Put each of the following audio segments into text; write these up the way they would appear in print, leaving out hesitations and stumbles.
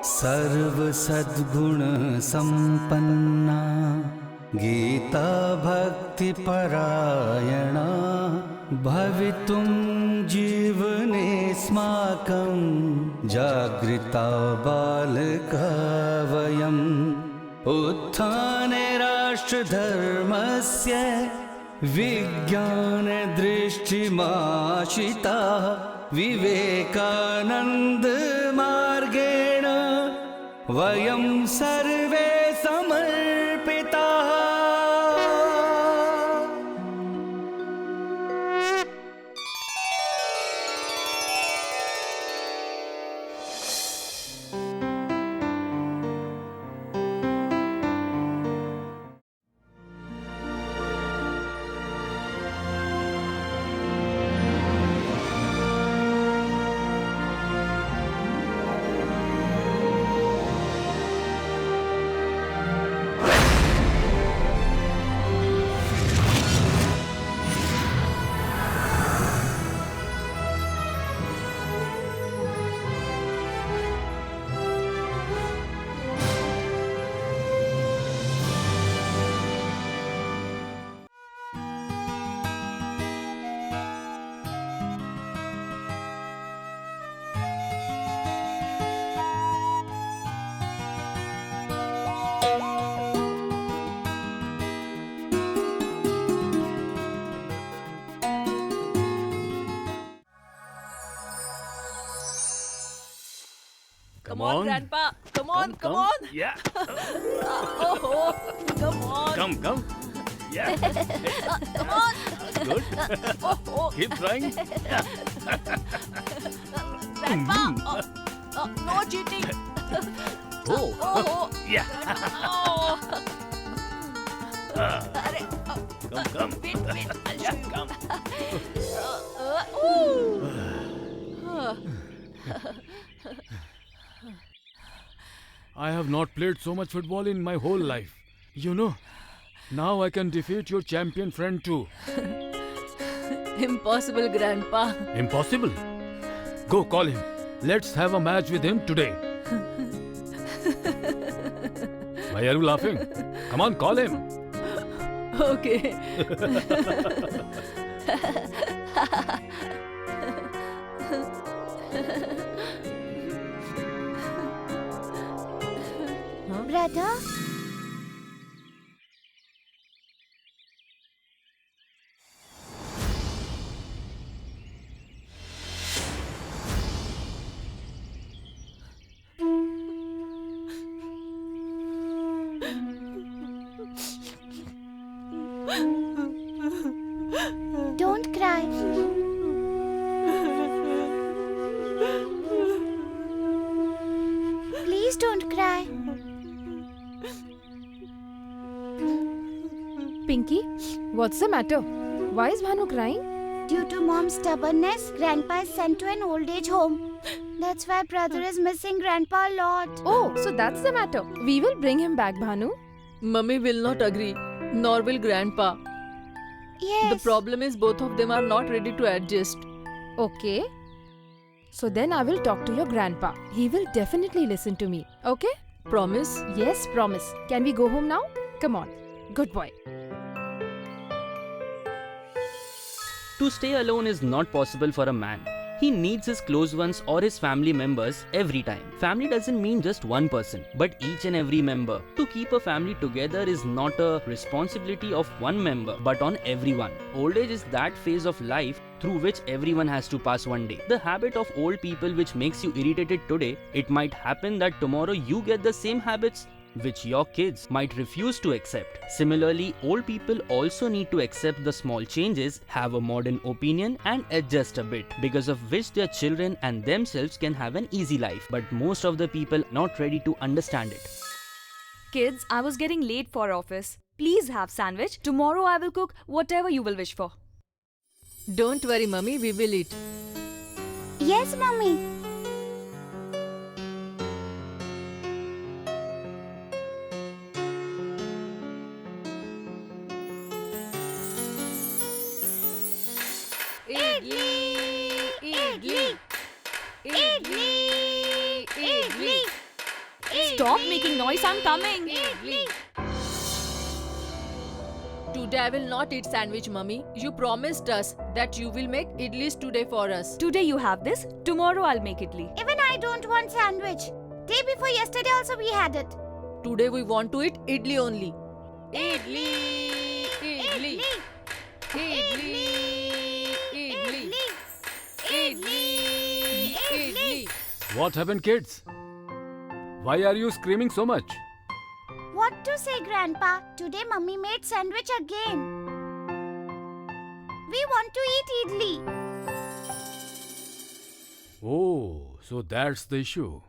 सर्व सद्गुण संपन्ना गीता भक्ति परायणा भवितुं जीवनेऽस्माकं जागृता बालका वयम् उत्थाने राष्ट्रधर्मस्य विज्ञानदृष्टिमाशिता विवेकानन्द मार्गेण वयं सर्वे समर्पिताः। Come on, Grandpa. Come on. Yeah. Oh, come on. Come. Yeah. Come on. Good. Oh. Keep trying. Grandpa. No cheating. Oh. Yeah. Oh. Come. Wait. I'll show you. Come. I have not played so much football in my whole life. You know, now I can defeat your champion friend too. Impossible, Grandpa. Impossible? Go call him. Let's have a match with him today. Why are you laughing? Come on, call him. Okay. Brother? Don't cry. Please don't cry. Pinky, what's the matter? Why is Bhanu crying? Due to mom's stubbornness, Grandpa is sent to an old age home. That's why brother is missing Grandpa a lot. Oh, so that's the matter. We will bring him back, Bhanu. Mummy will not agree, nor will Grandpa. Yes. The problem is both of them are not ready to adjust. Okay. So then I will talk to your grandpa. He will definitely listen to me. Okay? Promise? Yes, promise. Can we go home now? Come on. Good boy. To stay alone is not possible for a man. He needs his close ones or his family members every time. Family doesn't mean just one person, but each and every member. To keep a family together is not a responsibility of one member, but on everyone. Old age is that phase of life through which everyone has to pass one day. The habit of old people which makes you irritated today, it might happen that tomorrow you get the same habits which your kids might refuse to accept. Similarly, old people also need to accept the small changes, have a modern opinion and adjust a bit, because of which their children and themselves can have an easy life. But most of the people are not ready to understand it. Kids, I was getting late for office. Please have sandwich. Tomorrow I will cook whatever you will wish for. Don't worry, Mummy, we will eat. Yes, Mummy. Idli! Idli! Stop making noise, I'm coming. Today I will not eat sandwich, mummy. You promised us that you will make idlis today for us. Today you have this, tomorrow I'll make idli. Even I don't want sandwich. Day before yesterday also we had it. Today we want to eat idli only. Idli, idli, idli, idli, idli, idli. What happened, kids? Why are you screaming so much? What to say, Grandpa? Today Mummy made sandwich again. We want to eat idli. Oh, so that's the issue.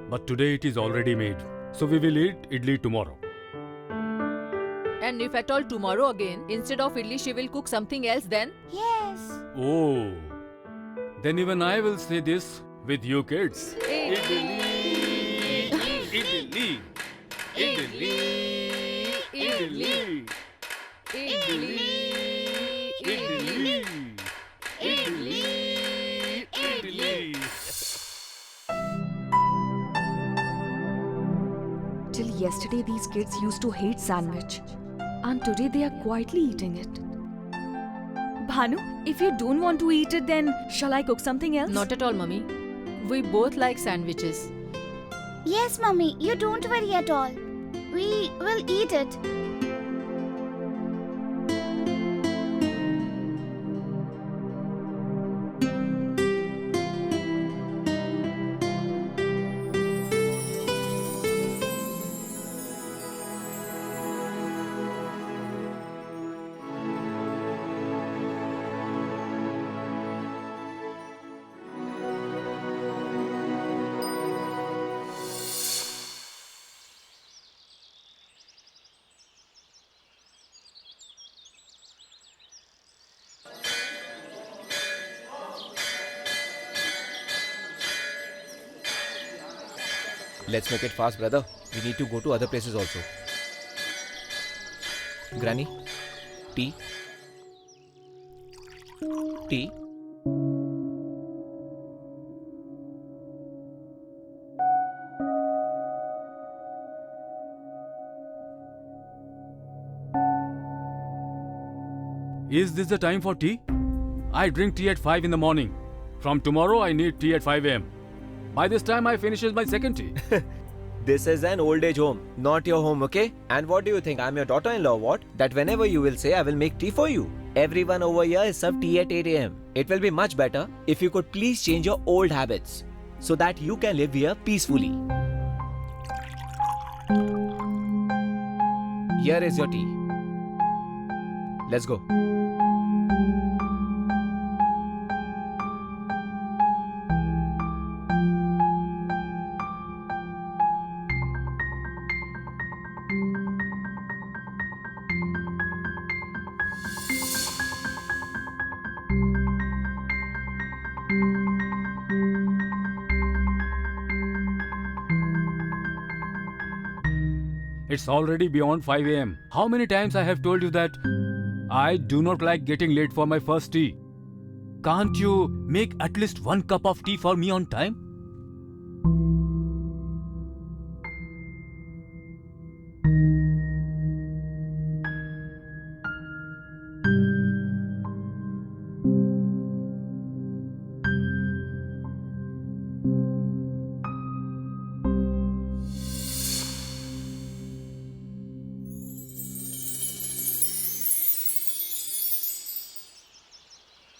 But today it is already made. So we will eat idli tomorrow. And if at all tomorrow again, instead of idli, she will cook something else then? Yes. Oh, then even I will say this with you kids. Idli, idli, idli, idli, idli, idli, idli, idli. Till yesterday these kids used to hate sandwich. And today they are quietly eating it. Bhanu, if you don't want to eat it, then shall I cook something else? Not at all, mummy. We both like sandwiches. Yes, Mummy, you don't worry at all. We will eat it. Let's make it fast, brother. We need to go to other places also. Granny, tea. Tea. Is this the time for tea? I drink tea at 5 in the morning. From tomorrow I need tea at 5 am. By this time I finishes my second tea. This is an old age home, not your home, okay? And what do you think? I'm your daughter-in-law, what? That whenever you will say, I will make tea for you. Everyone over here is served tea at 8 am. It will be much better if you could please change your old habits so that you can live here peacefully. Here is your tea. Let's go. It's already beyond 5 am. How many times I have told you that I do not like getting late for my first tea? Can't you make at least 1 cup of tea for me on time?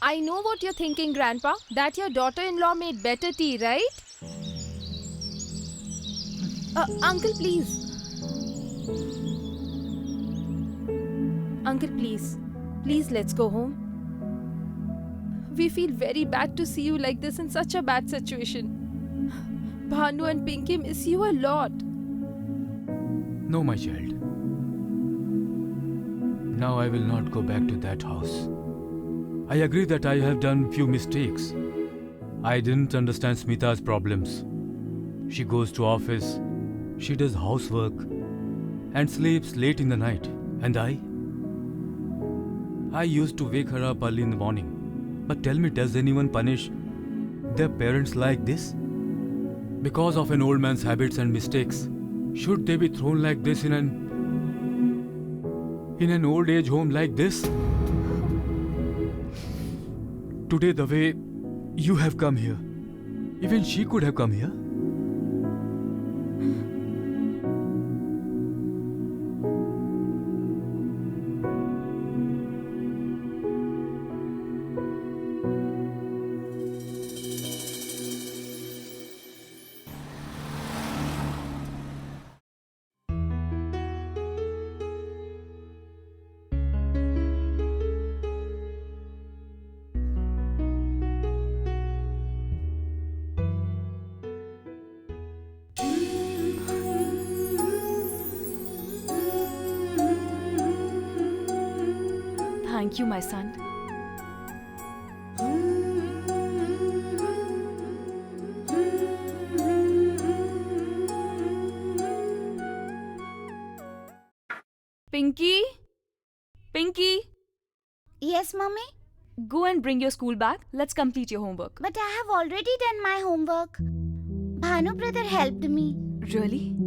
I know what you're thinking, Grandpa. That your daughter-in-law made better tea, right? Uncle, please. Uncle, please. Please, let's go home. We feel very bad to see you like this in such a bad situation. Bhanu and Pinky miss you a lot. No, my child. Now I will not go back to that house. I agree that I have done few mistakes. I didn't understand Smita's problems. She goes to office, she does housework, and sleeps late in the night. And I used to wake her up early in the morning. But tell me, does anyone punish their parents like this? Because of an old man's habits and mistakes, should they be thrown like this in an old age home like this? Today, the way you have come here, even she could have come here. Thank you, my son. Pinky? Pinky? Yes, Mummy? Go and bring your school bag. Let's complete your homework. But I have already done my homework. Bhanu brother helped me. Really?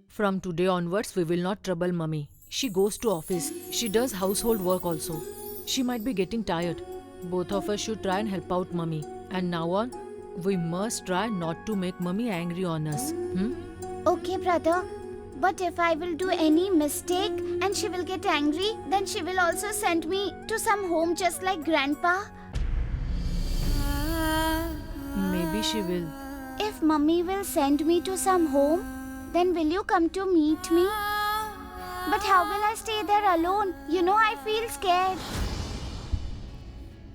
From today onwards, we will not trouble mummy. She goes to office. She does household work also. She might be getting tired. Both of us should try and help out mummy. And now on, we must try not to make mummy angry on us. Okay, brother. But if I will do any mistake and she will get angry, then she will also send me to some home just like grandpa. Maybe she will. If mummy will send me to some home, then will you come to meet me? But how will I stay there alone? You know, I feel scared.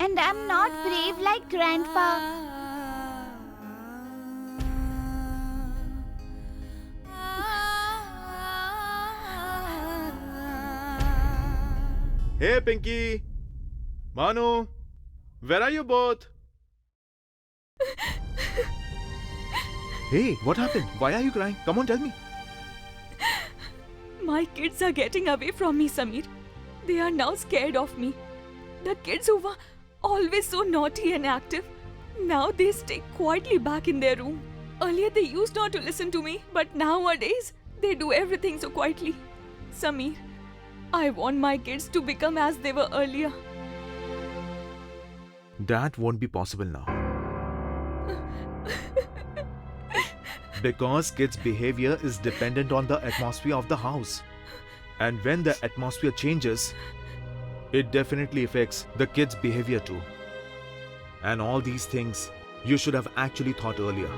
And I'm not brave like grandpa. Hey, Pinky! Manu! Where are you both? Hey, what happened? Why are you crying? Come on, tell me. My kids are getting away from me, Samir. They are now scared of me. The kids who were always so naughty and active, now they stay quietly back in their room. Earlier they used not to listen to me, but nowadays they do everything so quietly. Samir, I want my kids to become as they were earlier. That won't be possible now. Because kids' behavior is dependent on the atmosphere of the house. And when the atmosphere changes, it definitely affects the kids' behavior too. And all these things you should have actually thought earlier.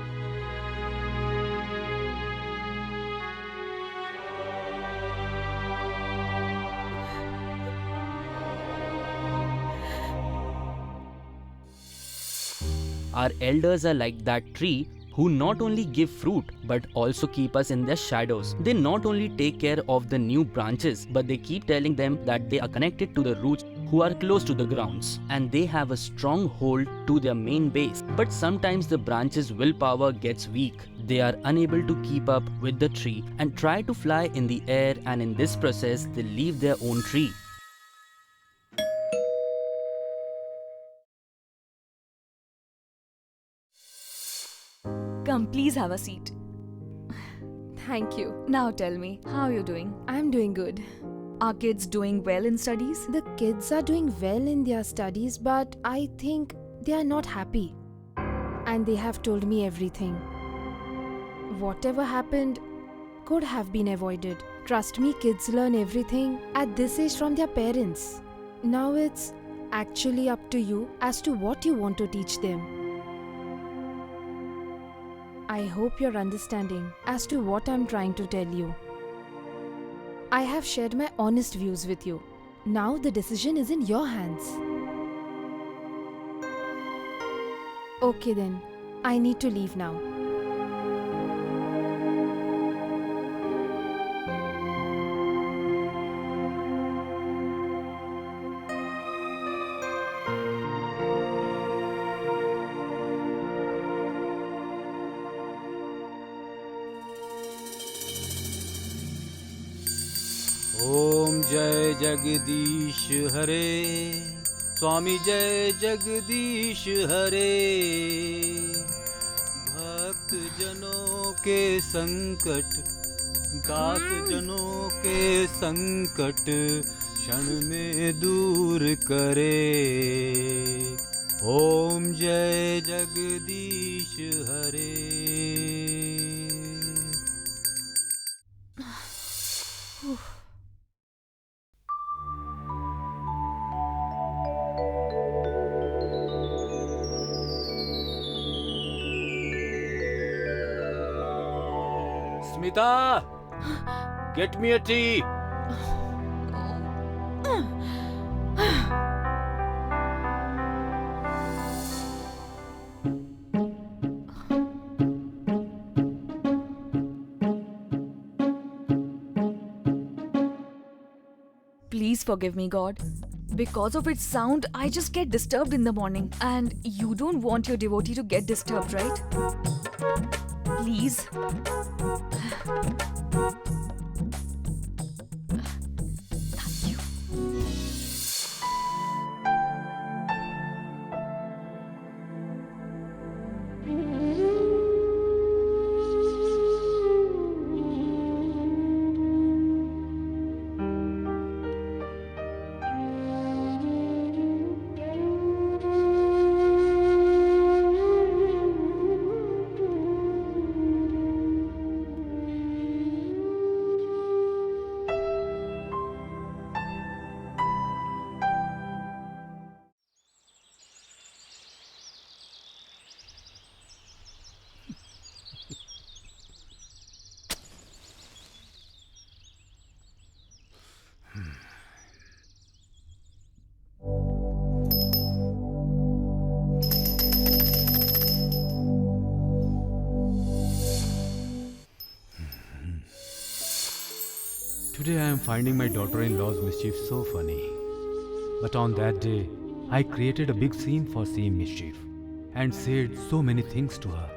Our elders are like that tree who not only give fruit but also keep us in their shadows. They not only take care of the new branches, but they keep telling them that they are connected to the roots who are close to the grounds, and they have a strong hold to their main base. But sometimes the branches' willpower gets weak. They are unable to keep up with the tree and try to fly in the air, and in this process they leave their own tree. Come, please have a seat. Thank you. Now tell me, how are you doing? I'm doing good. Are kids doing well in studies? The kids are doing well in their studies, but I think they are not happy. And they have told me everything. Whatever happened could have been avoided. Trust me, kids learn everything at this age from their parents. Now it's actually up to you as to what you want to teach them. I hope you're understanding as to what I'm trying to tell you. I have shared my honest views with you. Now the decision is in your hands. Okay then, I need to leave now. ओम जय जगदीश हरे, स्वामी जय जगदीश हरे। भक्त जनों के संकट, दास जनों के संकट क्षण में दूर करे। ओम जय जगदीश हरे। Smita, get me a tea. Please forgive me, God. Because of its sound, I just get disturbed in the morning. And you don't want your devotee to get disturbed, right? Please. Thank you. Today I am finding my daughter-in-law's mischief so funny. But on that day, I created a big scene for seeing mischief and said so many things to her.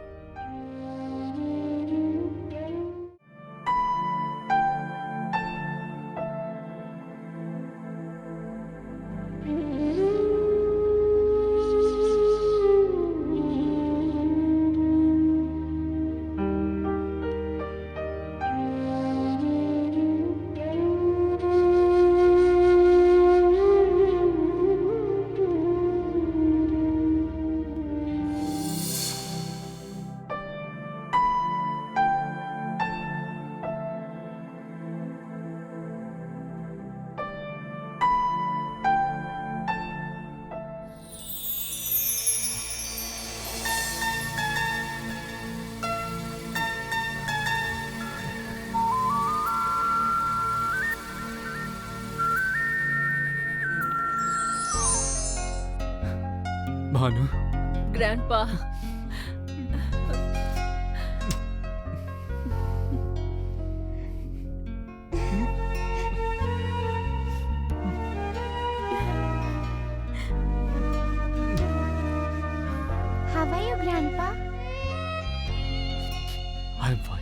Bhanu. Grandpa. How are you, Grandpa? I'm fine.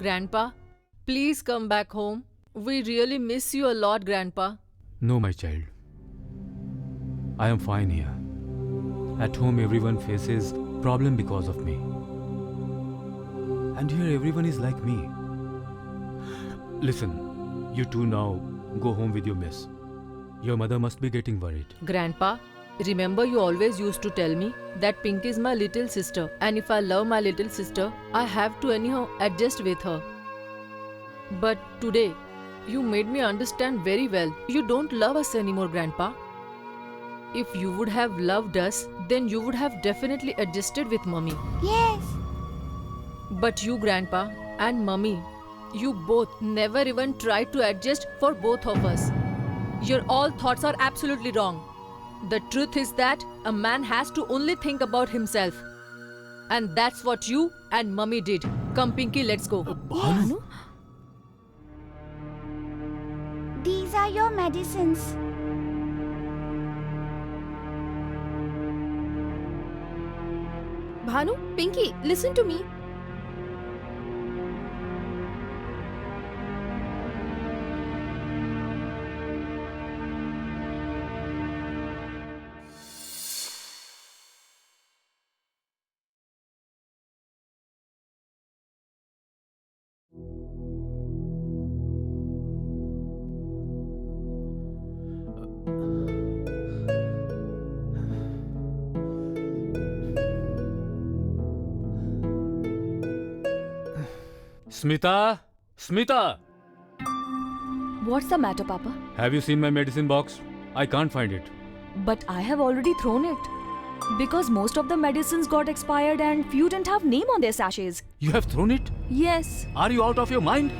Grandpa, please come back home. We really miss you a lot, Grandpa. No, my child. I am fine here. At home, everyone faces problem because of me. And here, everyone is like me. Listen, you two now go home with your miss. Your mother must be getting worried. Grandpa, Remember, you always used to tell me that Pink is my little sister, and if I love my little sister, I have to anyhow adjust with her. But today, you made me understand very well. You don't love us anymore, Grandpa. If you would have loved us, then you would have definitely adjusted with Mummy. Yes. But you, Grandpa, and Mummy, you both never even tried to adjust for both of us. Your all thoughts are absolutely wrong. The truth is that a man has to only think about himself. And that's what you and Mummy did. Come, Pinky, let's go. Bhanu? These are your medicines. Bhanu, Pinky, listen to me. Smita? Smita! What's the matter, Papa? Have you seen my medicine box? I can't find it. But I have already thrown it. Because most of the medicines got expired and few didn't have name on their sachets. You have thrown it? Yes. Are you out of your mind?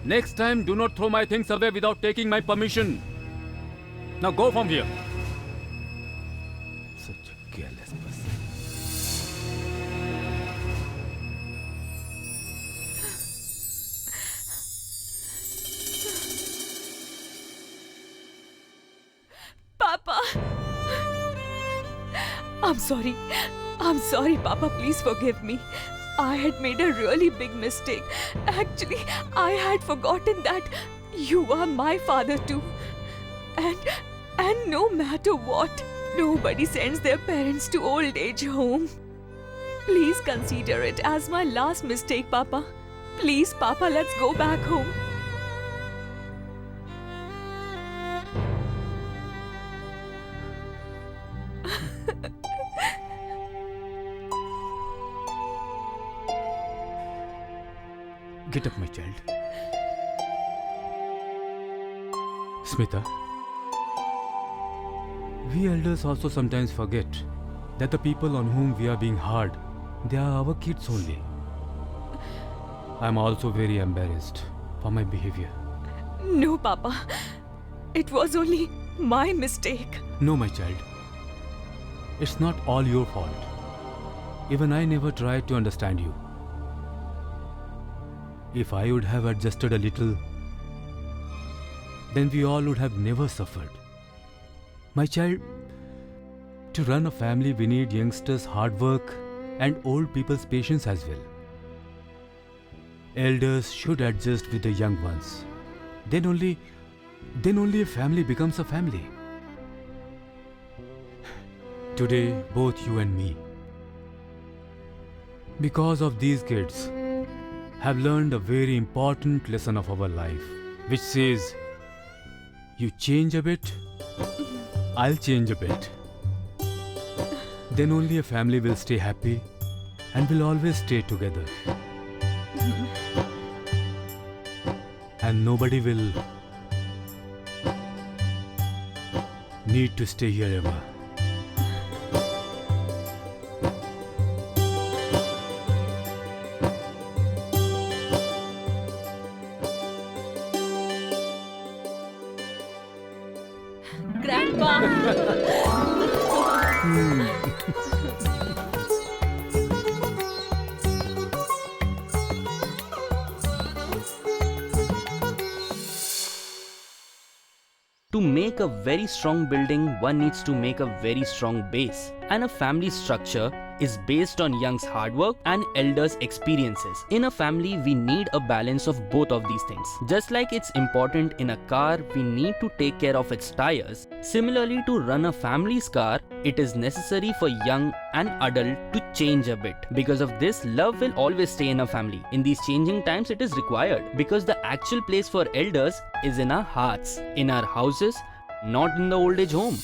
Next time, do not throw my things away without taking my permission. Now go from here. Such a careless person. Papa! I'm sorry. I'm sorry, Papa. Please forgive me. I had made a really big mistake. Actually, I had forgotten that you are my father too. And no matter what, nobody sends their parents to old age home. Please consider it as my last mistake, Papa. Please, Papa, let's go back home. Get up, my child. Smita, we elders also sometimes forget that the people on whom we are being hard, they are our kids only. I am also very embarrassed for my behavior. No, Papa. It was only my mistake. No, my child. It's not all your fault. Even I never tried to understand you. If I would have adjusted a little, then we all would have never suffered. My child, to run a family we need youngsters' hard work and old people's patience as well. Elders should adjust with the young ones. Then only a family becomes a family. Today, both you and me, because of these kids, have learned a very important lesson of our life, which says, you change a bit, I'll change a bit. Then only a family will stay happy and will always stay together. And nobody will need to stay here ever. To make a very strong building, one needs to make a very strong base. And a family structure is based on young's hard work and elders' experiences. In a family, we need a balance of both of these things. Just like it's important in a car, we need to take care of its tires. Similarly, to run a family's car, it is necessary for young and adult to change a bit. Because of this, love will always stay in a family. In these changing times, it is required because the actual place for elders is in our hearts, in our houses, not in the old age home.